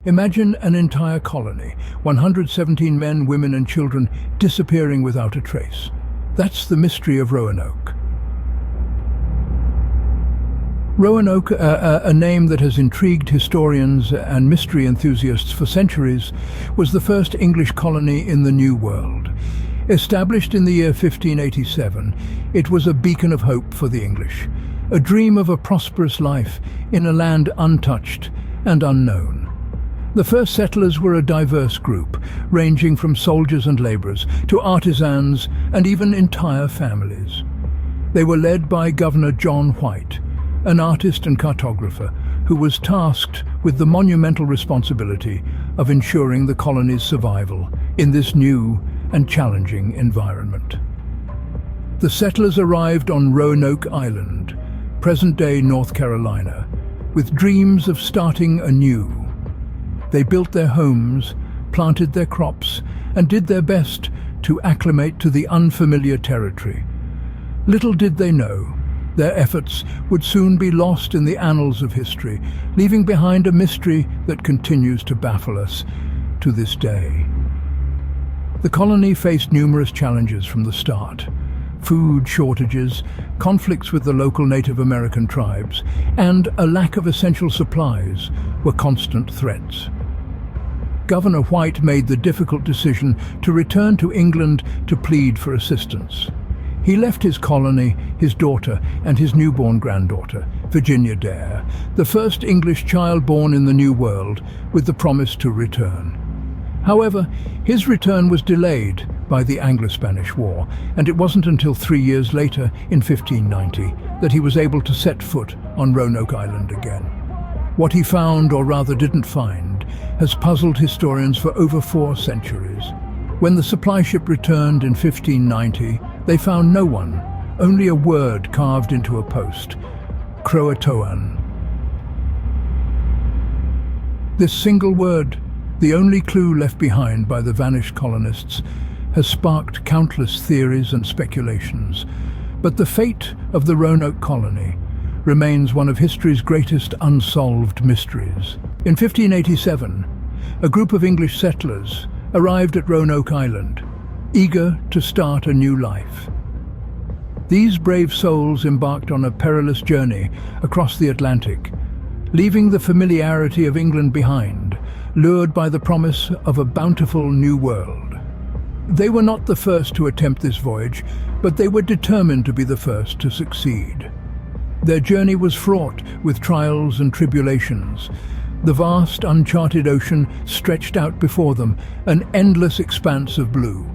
Imagine an entire colony, 117 men, women and children disappearing without a trace. That's the mystery of Roanoke. Roanoke, a name that has intrigued historians and mystery enthusiasts for centuries, was the first English colony in the New World. Established in the year 1587, it was a beacon of hope for the English, a dream of a prosperous life in a land untouched and unknown. The first settlers were a diverse group, ranging from soldiers and laborers to artisans and even entire families. They were led by Governor John White, an artist and cartographer who was tasked with the monumental responsibility of ensuring the colony's survival in this new and challenging environment. The settlers arrived on Roanoke Island, present-day North Carolina, with dreams of starting anew. They built their homes, planted their crops, and did their best to acclimate to the unfamiliar territory. Little did they know, their efforts would soon be lost in the annals of history, leaving behind a mystery that continues to baffle us to this day. The colony faced numerous challenges from the start. Food shortages, conflicts with the local Native American tribes, and a lack of essential supplies were constant threats. Governor White made the difficult decision to return to England to plead for assistance. He left his colony, his daughter, and his newborn granddaughter, Virginia Dare, the first English child born in the New World, with the promise to return. However, his return was delayed by the Anglo-Spanish War, and it wasn't until 3 years later, in 1590, that he was able to set foot on Roanoke Island again. What he found, or rather didn't find, has puzzled historians for over 4 centuries. When the supply ship returned in 1590, they found no one, only a word carved into a post: Croatoan. This single word, the only clue left behind by the vanished colonists, has sparked countless theories and speculations. But the fate of the Roanoke colony remains one of history's greatest unsolved mysteries. In 1587, a group of English settlers arrived at Roanoke Island, eager to start a new life. These brave souls embarked on a perilous journey across the Atlantic, leaving the familiarity of England behind, lured by the promise of a bountiful new world. They were not the first to attempt this voyage, but they were determined to be the first to succeed. Their journey was fraught with trials and tribulations. The vast, uncharted ocean stretched out before them, an endless expanse of blue.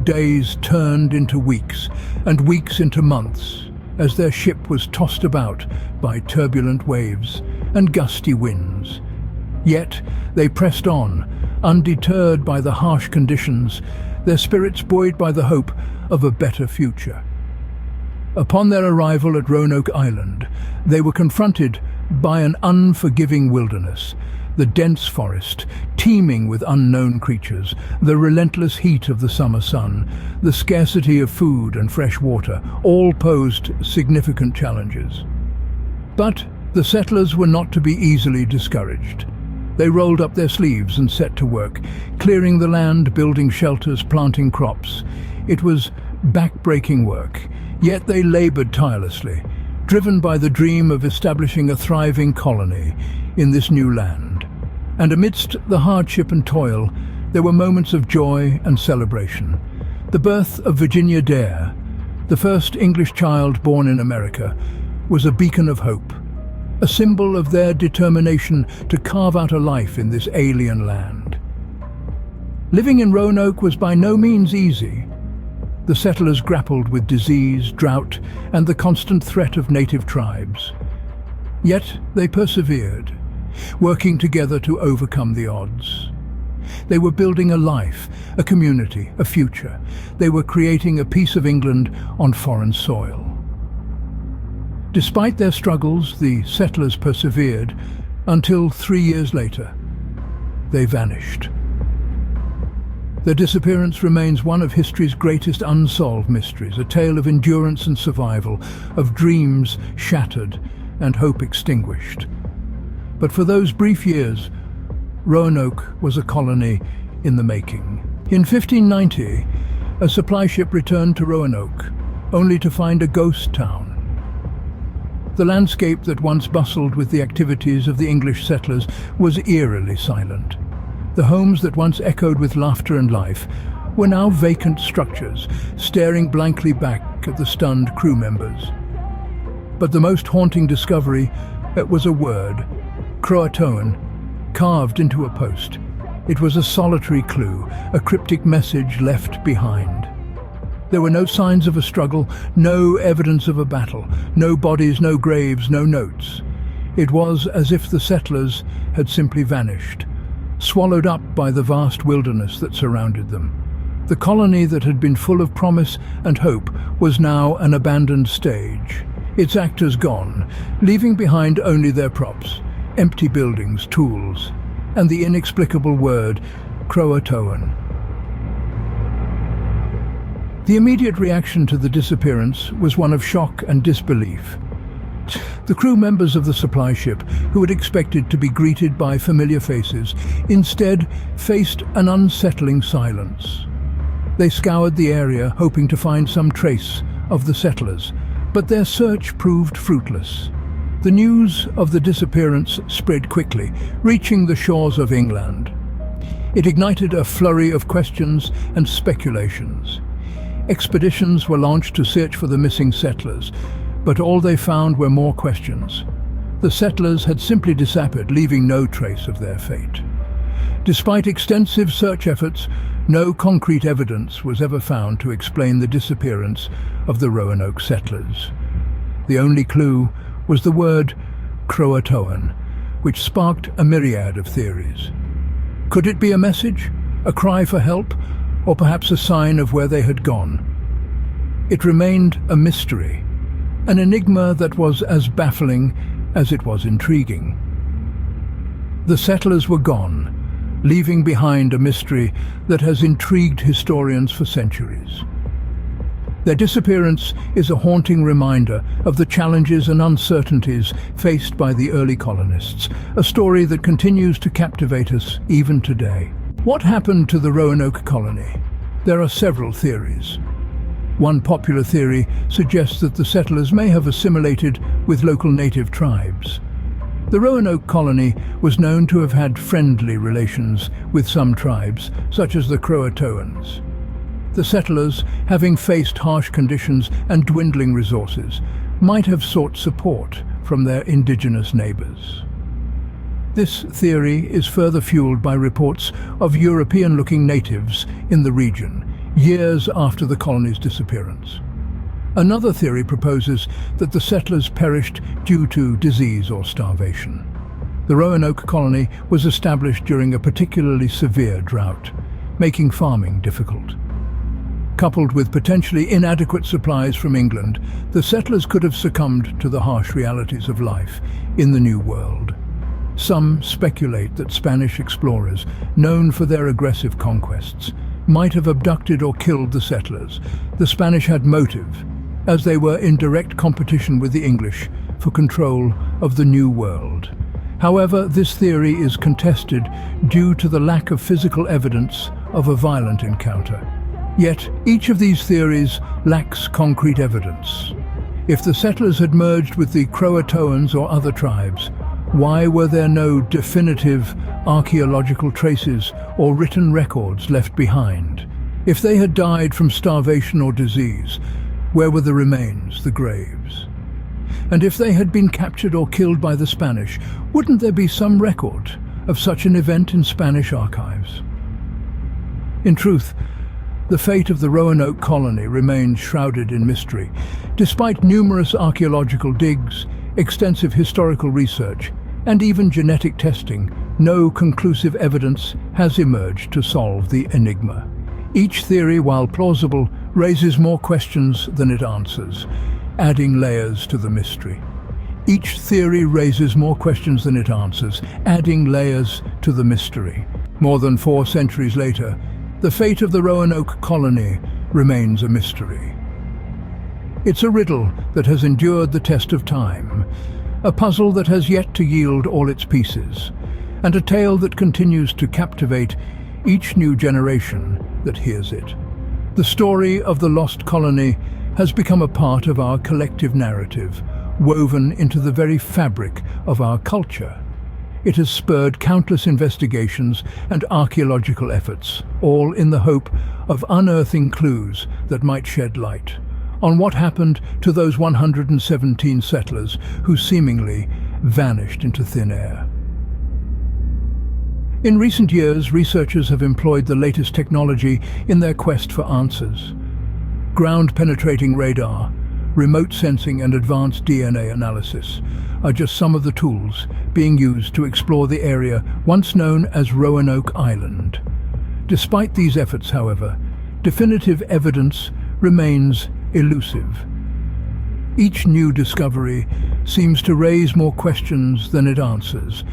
Days turned into weeks, and weeks into months, as their ship was tossed about by turbulent waves and gusty winds. Yet they pressed on, undeterred by the harsh conditions, their spirits buoyed by the hope of a better future. Upon their arrival at Roanoke Island, they were confronted by an unforgiving wilderness, the dense forest, teeming with unknown creatures, the relentless heat of the summer sun, the scarcity of food and fresh water, all posed significant challenges. But the settlers were not to be easily discouraged. They rolled up their sleeves and set to work, clearing the land, building shelters, planting crops. It was back-breaking work, yet they labored tirelessly, driven by the dream of establishing a thriving colony in this new land. And amidst the hardship and toil, there were moments of joy and celebration. The birth of Virginia Dare, the first English child born in America, was a beacon of hope, a symbol of their determination to carve out a life in this alien land. Living in Roanoke was by no means easy. The settlers grappled with disease, drought, and the constant threat of native tribes. Yet they persevered, working together to overcome the odds. They were building a life, a community, a future. They were creating a piece of England on foreign soil. Despite their struggles, the settlers persevered until 3 years later, they vanished. Their disappearance remains one of history's greatest unsolved mysteries, a tale of endurance and survival, of dreams shattered and hope extinguished. But for those brief years, Roanoke was a colony in the making. In 1590, a supply ship returned to Roanoke, only to find a ghost town. The landscape that once bustled with the activities of the English settlers was eerily silent. The homes that once echoed with laughter and life were now vacant structures, staring blankly back at the stunned crew members. But the most haunting discovery was a word, Croatoan, carved into a post. It was a solitary clue, a cryptic message left behind. There were no signs of a struggle, no evidence of a battle, no bodies, no graves, no notes. It was as if the settlers had simply vanished, swallowed up by the vast wilderness that surrounded them. The colony that had been full of promise and hope was now an abandoned stage, its actors gone, leaving behind only their props, empty buildings, tools, and the inexplicable word, Croatoan. The immediate reaction to the disappearance was one of shock and disbelief. The crew members of the supply ship, who had expected to be greeted by familiar faces, instead faced an unsettling silence. They scoured the area, hoping to find some trace of the settlers, but their search proved fruitless. The news of the disappearance spread quickly, reaching the shores of England. It ignited a flurry of questions and speculations. Expeditions were launched to search for the missing settlers, but all they found were more questions. The settlers had simply disappeared, leaving no trace of their fate. Despite extensive search efforts, no concrete evidence was ever found to explain the disappearance of the Roanoke settlers. The only clue was the word Croatoan, which sparked a myriad of theories. Could it be a message, a cry for help, or perhaps a sign of where they had gone? It remained a mystery, an enigma that was as baffling as it was intriguing. The settlers were gone, leaving behind a mystery that has intrigued historians for centuries. Their disappearance is a haunting reminder of the challenges and uncertainties faced by the early colonists, a story that continues to captivate us even today. What happened to the Roanoke colony? There are several theories. One popular theory suggests that the settlers may have assimilated with local native tribes. The Roanoke colony was known to have had friendly relations with some tribes, such as the Croatoans. The settlers, having faced harsh conditions and dwindling resources, might have sought support from their indigenous neighbors. This theory is further fueled by reports of European-looking natives in the region, years after the colony's disappearance. Another theory proposes that the settlers perished due to disease or starvation. The Roanoke colony was established during a particularly severe drought, making farming difficult. Coupled with potentially inadequate supplies from England, the settlers could have succumbed to the harsh realities of life in the New World. Some speculate that Spanish explorers, known for their aggressive conquests, might have abducted or killed the settlers. The Spanish had motive, as they were in direct competition with the English for control of the New World. However, this theory is contested due to the lack of physical evidence of a violent encounter. Yet, each of these theories lacks concrete evidence. If the settlers had merged with the Croatoans or other tribes, why were there no definitive archaeological traces or written records left behind? If they had died from starvation or disease, where were the remains, the graves? And if they had been captured or killed by the Spanish, wouldn't there be some record of such an event in Spanish archives? In truth, the fate of the Roanoke colony remains shrouded in mystery. Despite numerous archaeological digs, extensive historical research, and even genetic testing, no conclusive evidence has emerged to solve the enigma. Each theory, while plausible, raises more questions than it answers, adding layers to the mystery. Each theory raises more questions than it answers, adding layers to the mystery. More than 4 centuries later, the fate of the Roanoke colony remains a mystery. It's a riddle that has endured the test of time, a puzzle that has yet to yield all its pieces, and a tale that continues to captivate each new generation that hears it. The story of the lost colony has become a part of our collective narrative, woven into the very fabric of our culture. It has spurred countless investigations and archaeological efforts, all in the hope of unearthing clues that might shed light on what happened to those 117 settlers who seemingly vanished into thin air. In recent years, researchers have employed the latest technology in their quest for answers. Ground-penetrating radar, remote sensing and advanced DNA analysis are just some of the tools being used to explore the area once known as Roanoke Island. Despite these efforts, however, definitive evidence remains elusive. Each new discovery seems to raise more questions than it answers,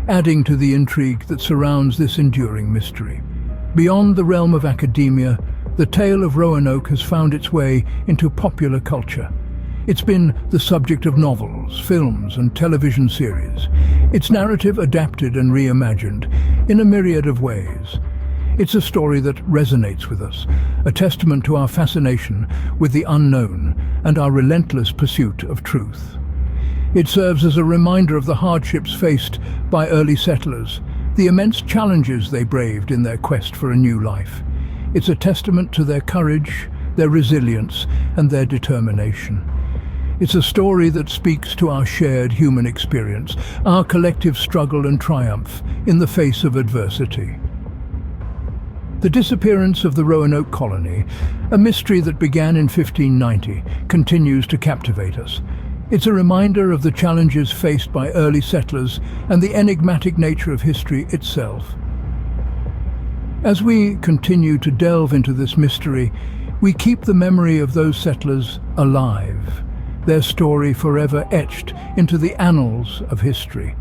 adding to the intrigue that surrounds this enduring mystery. Beyond the realm of academia, the tale of Roanoke has found its way into popular culture. It's been the subject of novels, films, and television series, its narrative adapted and reimagined in a myriad of ways. It's a story that resonates with us, a testament to our fascination with the unknown and our relentless pursuit of truth. It serves as a reminder of the hardships faced by early settlers, the immense challenges they braved in their quest for a new life. It's a testament to their courage, their resilience, and their determination. It's a story that speaks to our shared human experience, our collective struggle and triumph in the face of adversity. The disappearance of the Roanoke Colony, a mystery that began in 1590, continues to captivate us. It's a reminder of the challenges faced by early settlers and the enigmatic nature of history itself. As we continue to delve into this mystery, we keep the memory of those settlers alive, their story forever etched into the annals of history.